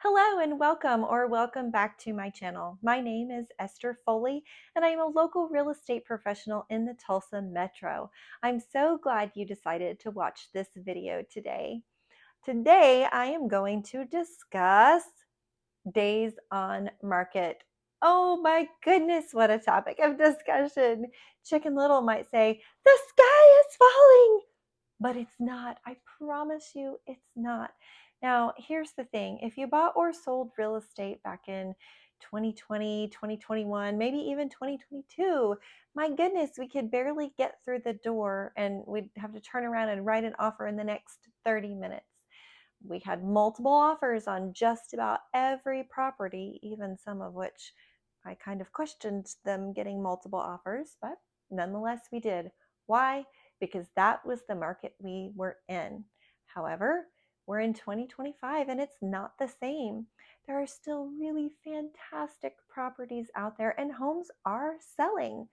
Hello and welcome back to my channel. My name is Esther Foley and I am a local real estate professional in the Tulsa Metro. I'm so glad you decided to watch this video today. Today I am going to discuss days on market. Oh my goodness, what a topic of discussion. Chicken Little might say, the sky is falling, but it's not. I promise you it's not. Now, here's the thing. If you bought or sold real estate back in 2020, 2021, maybe even 2022, my goodness, we could barely get through the door and we'd have to turn around and write an offer in the next 30 minutes. We had multiple offers on just about every property, even some of which I kind of questioned them getting multiple offers, but nonetheless we did. Why? Because that was the market we were in. However, we're in 2025 and it's not the same. There are still really fantastic properties out there and homes are selling.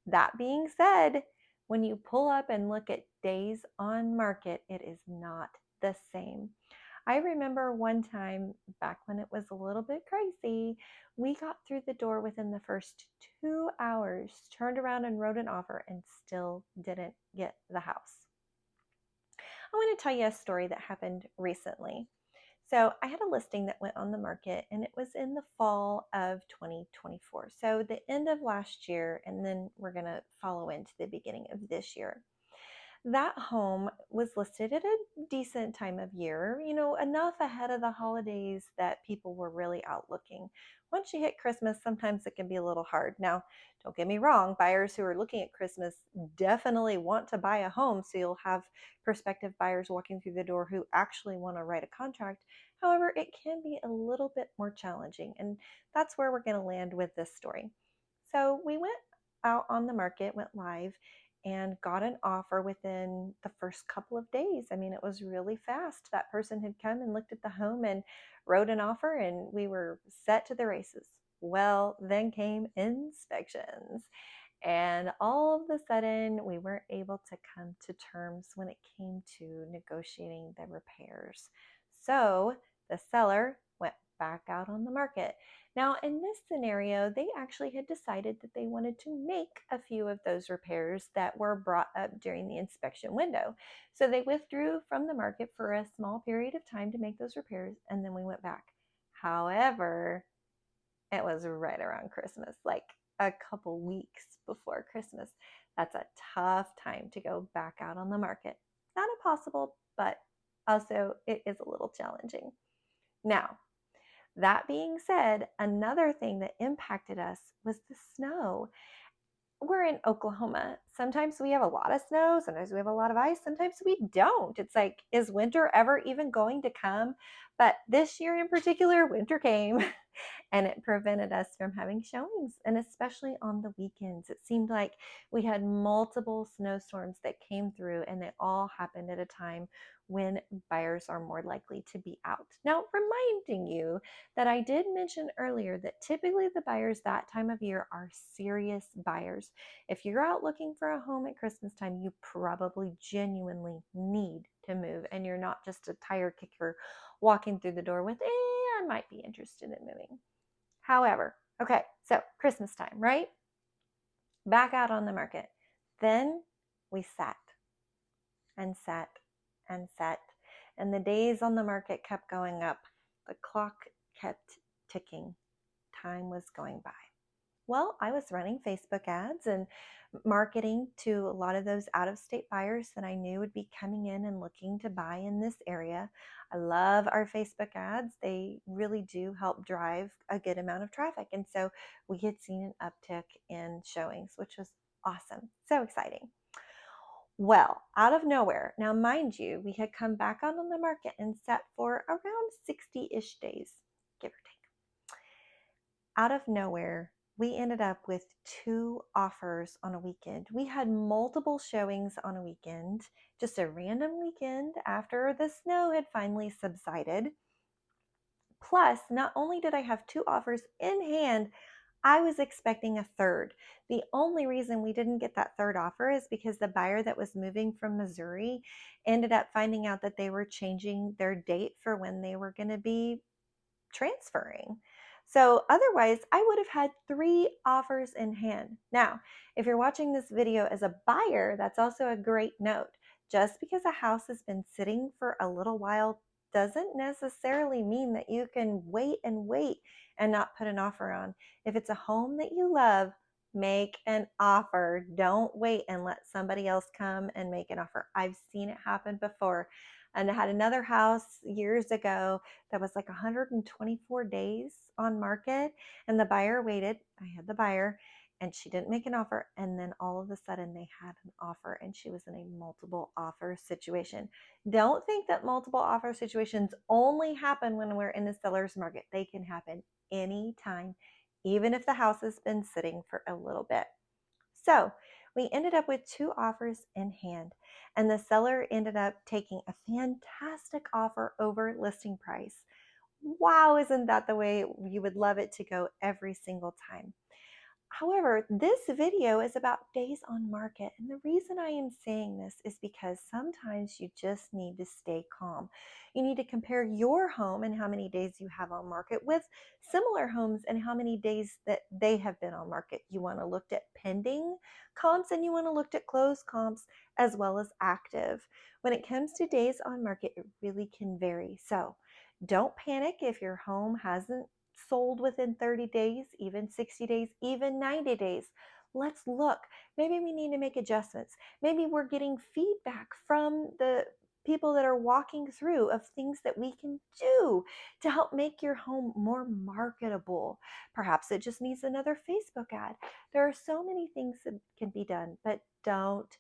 That being said, when you pull up and look at days on market, it is not the same. I remember one time back when it was a little bit crazy, we got through the door within the first 2 hours, turned around and wrote an offer, and still didn't get the house. I want to tell you a story that happened recently. So I had a listing that went on the market and it was in the fall of 2024. So the end of last year, and then we're going to follow into the beginning of this year. That home was listed at a decent time of year, enough ahead of the holidays that people were really out looking. Once you hit Christmas, sometimes it can be a little hard. Now, don't get me wrong, buyers who are looking at Christmas definitely want to buy a home, so you'll have prospective buyers walking through the door who actually want to write a contract. However, it can be a little bit more challenging, and that's where we're going to land with this story. So we went out on the market, went live, and got an offer within the first couple of days. I mean, it was really fast. That person had come and looked at the home and wrote an offer, and we were set to the races. Well, then came inspections. And all of a sudden, we weren't able to come to terms when it came to negotiating the repairs. So the seller went back out on the market. Now, in this scenario, they actually had decided that they wanted to make a few of those repairs that were brought up during the inspection window. So they withdrew from the market for a small period of time to make those repairs, and then we went back. However, it was right around Christmas, like a couple weeks before Christmas. That's a tough time to go back out on the market. Not impossible, but also it is a little challenging. Now, that being said, another thing that impacted us was the snow. We're in Oklahoma. Sometimes we have a lot of snow, sometimes we have a lot of ice, sometimes we don't. It's like, is winter ever even going to come? But this year in particular, winter came and it prevented us from having showings, and especially on the weekends. It seemed like we had multiple snowstorms that came through, and they all happened at a time when buyers are more likely to be out. Now, reminding you that I did mention earlier that typically the buyers that time of year are serious buyers. If you're out looking for a home at Christmas time, you probably genuinely need to move, and you're not just a tire kicker walking through the door with, I might be interested in moving. However, okay, so Christmas time, right? Back out on the market. Then we sat and sat and sat, and the days on the market kept going up. The clock kept ticking. Time was going by. Well, I was running Facebook ads and marketing to a lot of those out-of-state buyers that I knew would be coming in and looking to buy in this area. I love our Facebook ads. They really do help drive a good amount of traffic. And so we had seen an uptick in showings, which was awesome. So exciting. Well, out of nowhere, now mind you, we had come back out on the market and sat for around 60-ish days, give or take. Out of nowhere, we ended up with 2 offers on a weekend. We had multiple showings on a weekend, just a random weekend after the snow had finally subsided. Plus, not only did I have 2 offers in hand, I was expecting a third. The only reason we didn't get that third offer is because the buyer that was moving from Missouri ended up finding out that they were changing their date for when they were going to be transferring. So otherwise, I would have had 3 offers in hand. Now, if you're watching this video as a buyer, that's also a great note. Just because a house has been sitting for a little while doesn't necessarily mean that you can wait and not put an offer on. If it's a home that you love, make an offer. Don't wait and let somebody else come and make an offer. I've seen it happen before. And I had another house years ago that was like 124 days on market, and the buyer waited. I had the buyer, and she didn't make an offer. And then all of a sudden, they had an offer, and she was in a multiple offer situation. Don't think that multiple offer situations only happen when we're in the seller's market. They can happen anytime, even if the house has been sitting for a little bit. So we ended up with 2 offers in hand, and the seller ended up taking a fantastic offer over listing price. Wow, isn't that the way you would love it to go every single time? However, this video is about days on market. And the reason I am saying this is because sometimes you just need to stay calm. You need to compare your home and how many days you have on market with similar homes and how many days that they have been on market. You want to look at pending comps and you want to look at closed comps as well as active. When it comes to days on market, it really can vary. So don't panic if your home hasn't sold within 30 days, even 60 days, even 90 days. Let's look. Maybe we need to make adjustments. Maybe we're getting feedback from the people that are walking through of things that we can do to help make your home more marketable. Perhaps it just needs another Facebook ad. There are so many things that can be done, but don't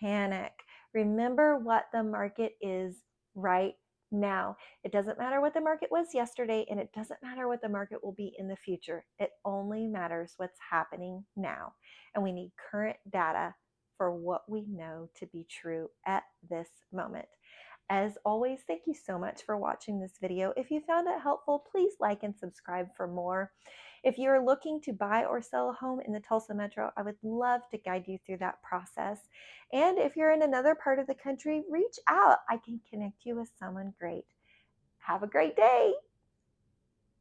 panic. Remember what the market is right now. It doesn't matter what the market was yesterday, and it doesn't matter what the market will be in the future. It only matters what's happening now. And we need current data for what we know to be true at this moment. As always, thank you so much for watching this video. If you found it helpful, please like and subscribe for more. If you're looking to buy or sell a home in the Tulsa Metro, I would love to guide you through that process. And if you're in another part of the country, reach out. I can connect you with someone great. Have a great day.